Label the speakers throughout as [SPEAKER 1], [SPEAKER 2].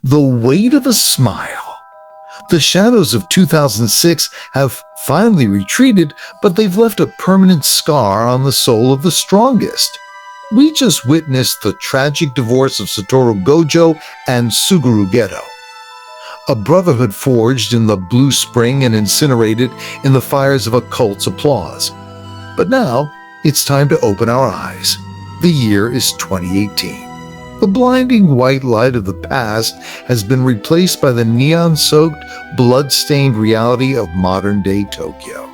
[SPEAKER 1] The weight of a smile. The shadows of 2006 have finally retreated, but they've left a permanent scar on the soul of the strongest. We just witnessed the tragic divorce of Satoru Gojo and Suguru Geto. A brotherhood forged in the blue spring and incinerated in the fires of a cult's applause. But now, it's time to open our eyes. The year is 2018. The blinding white light of the past has been replaced by the neon-soaked, blood-stained reality of modern-day Tokyo.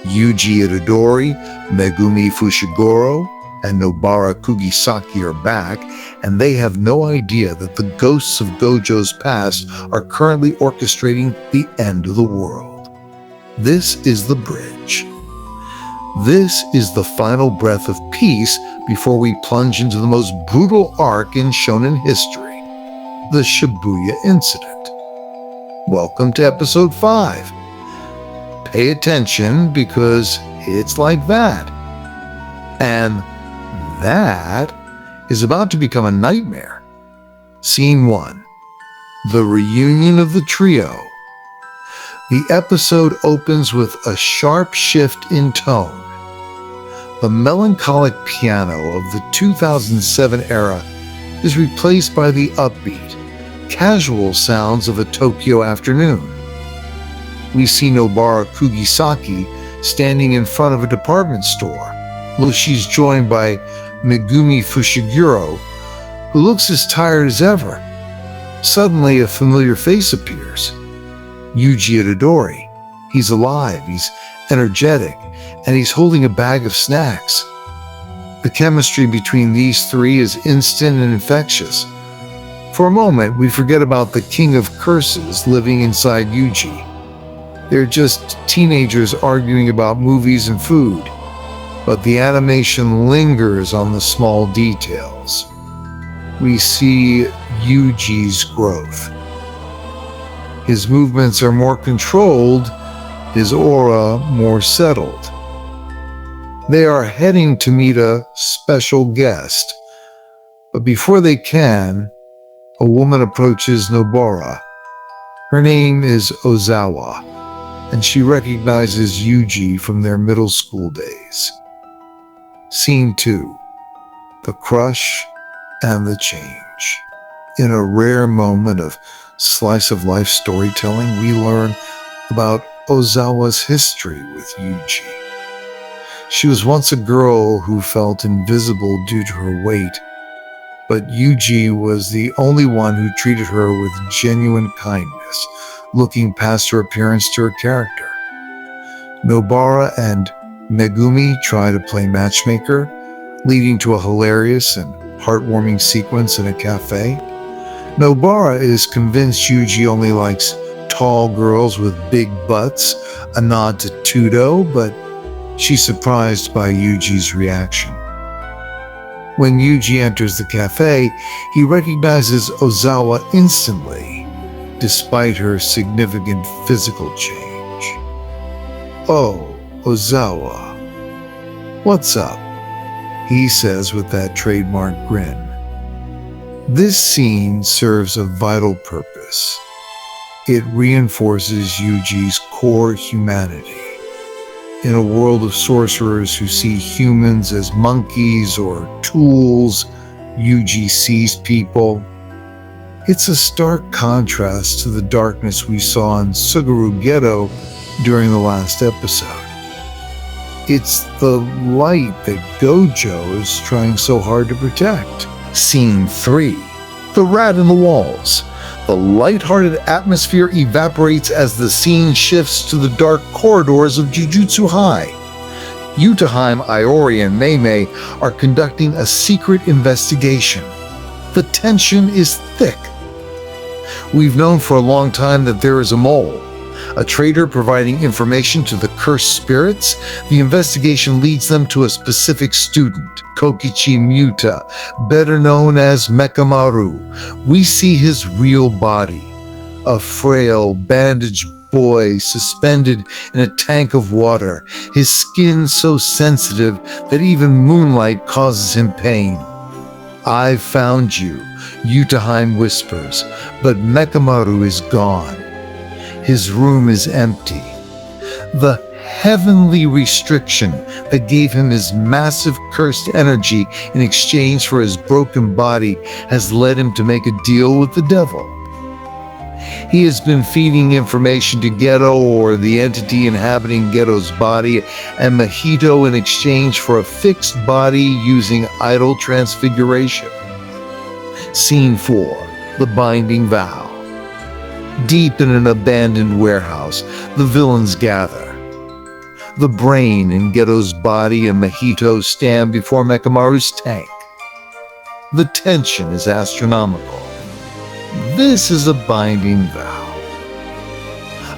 [SPEAKER 1] Yuji Itadori, Megumi Fushiguro, and Nobara Kugisaki are back, and they have no idea that the ghosts of Gojo's past are currently orchestrating the end of the world. This is the bridge. This is the final breath of peace before we plunge into the most brutal arc in shonen history, the Shibuya Incident. Welcome to episode 5. Pay attention because it's like that. And that is about to become a nightmare. Scene 1. The reunion of the trio. The episode opens with a sharp shift in tone. The melancholic piano of the 2007 era is replaced by the upbeat, casual sounds of a Tokyo afternoon. We see Nobara Kugisaki standing in front of a department store, while she's joined by Megumi Fushiguro, who looks as tired as ever. Suddenly, a familiar face appears. Yuji Itadori. He's alive, he's energetic, and he's holding a bag of snacks. The chemistry between these three is instant and infectious. For a moment, we forget about the king of curses living inside Yuji. They're just teenagers arguing about movies and food, but the animation lingers on the small details. We see Yuji's growth. His movements are more controlled, his aura more settled. They are heading to meet a special guest, but before they can, a woman approaches Nobara. Her name is Ozawa, and she recognizes Yuji from their middle school days. Scene 2. The crush and the change. In a rare moment of slice-of-life storytelling, we learn about Ozawa's history with Yuji. She was once a girl who felt invisible due to her weight, but Yuji was the only one who treated her with genuine kindness, looking past her appearance to her character. Nobara and Megumi try to play matchmaker, leading to a hilarious and heartwarming sequence in a cafe. Nobara is convinced Yuji only likes tall girls with big butts, a nod to Tudo, but she's surprised by Yuji's reaction. When Yuji enters the cafe, he recognizes Ozawa instantly, despite her significant physical change. "Oh, Ozawa, what's up?" he says with that trademark grin. This scene serves a vital purpose. It reinforces Yuji's core humanity. In a world of sorcerers who see humans as monkeys or tools, Yuji sees people. It's a stark contrast to the darkness we saw in Suguru Geto during the last episode. It's the light that Gojo is trying so hard to protect. Scene 3. The rat in the walls. The lighthearted atmosphere evaporates as the scene shifts to the dark corridors of Jujutsu High. Utaheim, Iori, and Meimei are conducting a secret investigation. The tension is thick. We've known for a long time that there is a mole, a traitor providing information to the cursed spirits. The investigation leads them to a specific student, Kokichi Muta, better known as Mekamaru. We see his real body, a frail, bandaged boy suspended in a tank of water, his skin so sensitive that even moonlight causes him pain. "I've found you," Yutahime whispers, but Mekamaru is gone. His room is empty. The heavenly restriction that gave him his massive cursed energy in exchange for his broken body has led him to make a deal with the devil. He has been feeding information to Geto, or the entity inhabiting Geto's body, and Mahito in exchange for a fixed body using idle transfiguration. Scene 4. The Binding Vow. Deep in an abandoned warehouse, the villains gather. The brain in Geto's body and Mahito stand before Mekamaru's tank. The tension is astronomical. This is a binding vow.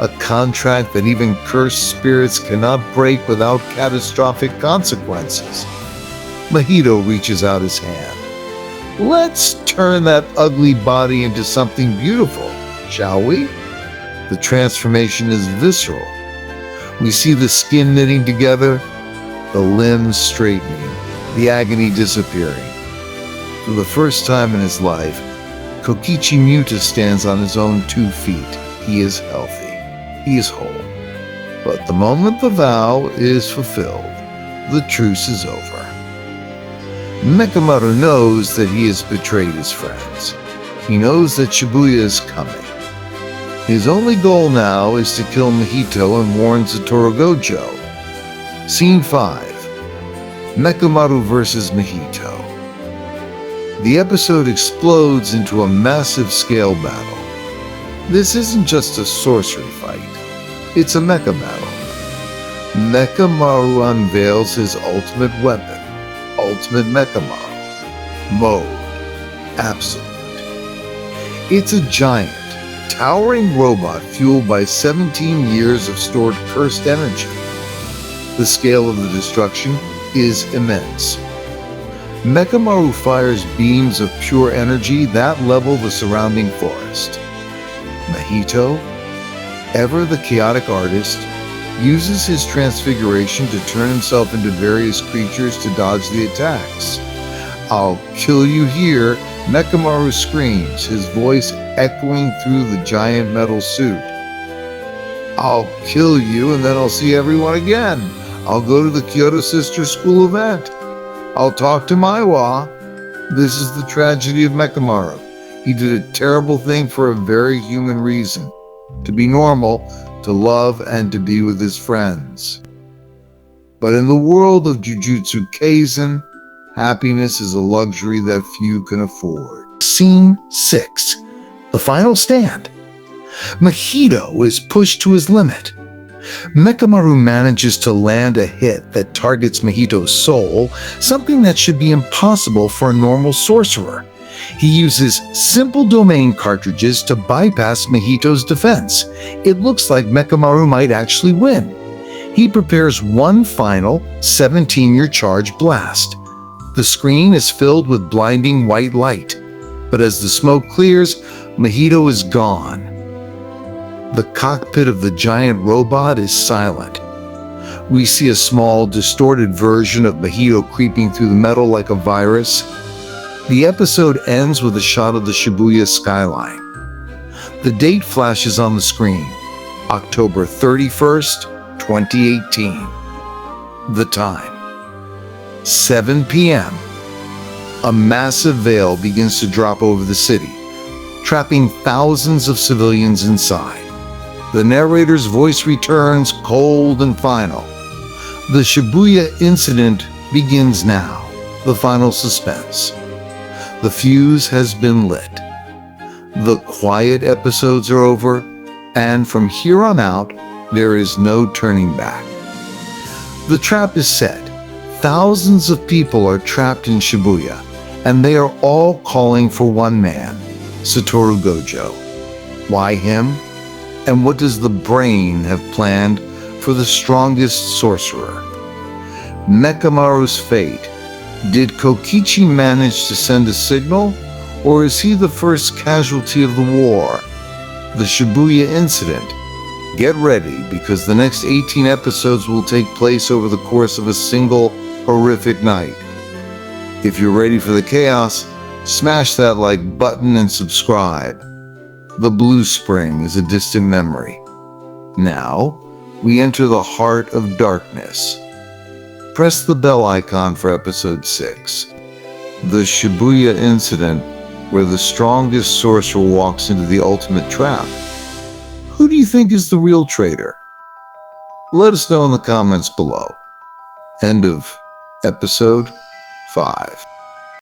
[SPEAKER 1] A contract that even cursed spirits cannot break without catastrophic consequences. Mahito reaches out his hand. Let's turn that ugly body into something beautiful, shall we? The transformation is visceral. We see the skin knitting together, the limbs straightening, the agony disappearing. For the first time in his life, Kokichi Muta stands on his own 2 feet. He is healthy. He is whole. But the moment the vow is fulfilled, the truce is over. Mekamaru knows that he has betrayed his friends. He knows that Shibuya is coming. His only goal now is to kill Mahito and warn Satoru Gojo. Scene 5. Mekamaru vs. Mahito. The episode explodes into a massive scale battle. This isn't just a sorcery fight. It's a mecha battle. Mekamaru unveils his ultimate weapon. Ultimate Mekamaru. Mode. Absolute. It's a giant, towering robot fueled by 17 years of stored cursed energy. The scale of the destruction is immense. Mekamaru fires beams of pure energy that level the surrounding forest. Mahito, ever the chaotic artist, uses his transfiguration to turn himself into various creatures to dodge the attacks. I'll kill you here, Mekamaru screams, his voice echoing through the giant metal suit. I'll kill you and then I'll see everyone again. I'll go to the Kyoto Sister School event. I'll talk to Maiwa. This is the tragedy of Mekamaru. He did a terrible thing for a very human reason. To be normal, to love, and to be with his friends. But in the world of Jujutsu Kaisen, happiness is a luxury that few can afford. Scene 6. The final stand. Mahito is pushed to his limit. Mekamaru manages to land a hit that targets Mahito's soul, something that should be impossible for a normal sorcerer. He uses simple domain cartridges to bypass Mahito's defense. It looks like Mekamaru might actually win. He prepares one final 17-year charge blast. The screen is filled with blinding white light, but as the smoke clears, Mahito is gone. The cockpit of the giant robot is silent. We see a small, distorted version of Mahito creeping through the metal like a virus. The episode ends with a shot of the Shibuya skyline. The date flashes on the screen, October 31st, 2018. The time, 7 p.m. A massive veil begins to drop over the city, trapping thousands of civilians inside. The narrator's voice returns cold and final. The Shibuya incident begins now, the final suspense. The fuse has been lit. The quiet episodes are over, and from here on out, there is no turning back. The trap is set. Thousands of people are trapped in Shibuya, and they are all calling for one man, Satoru Gojo. Why him? And what does the brain have planned for the strongest sorcerer? Mekamaru's fate. Did Kokichi manage to send a signal, or is he the first casualty of the war? The Shibuya incident. Get ready, because the next 18 episodes will take place over the course of a single horrific night. If you're ready for the chaos, Smash that like button and subscribe. The Blue Spring is a distant memory. Now, we enter the heart of darkness. Press the bell icon for episode 6. The Shibuya incident, where the strongest sorcerer walks into the ultimate trap. Who do you think is the real traitor? Let us know in the comments below. End of episode 5.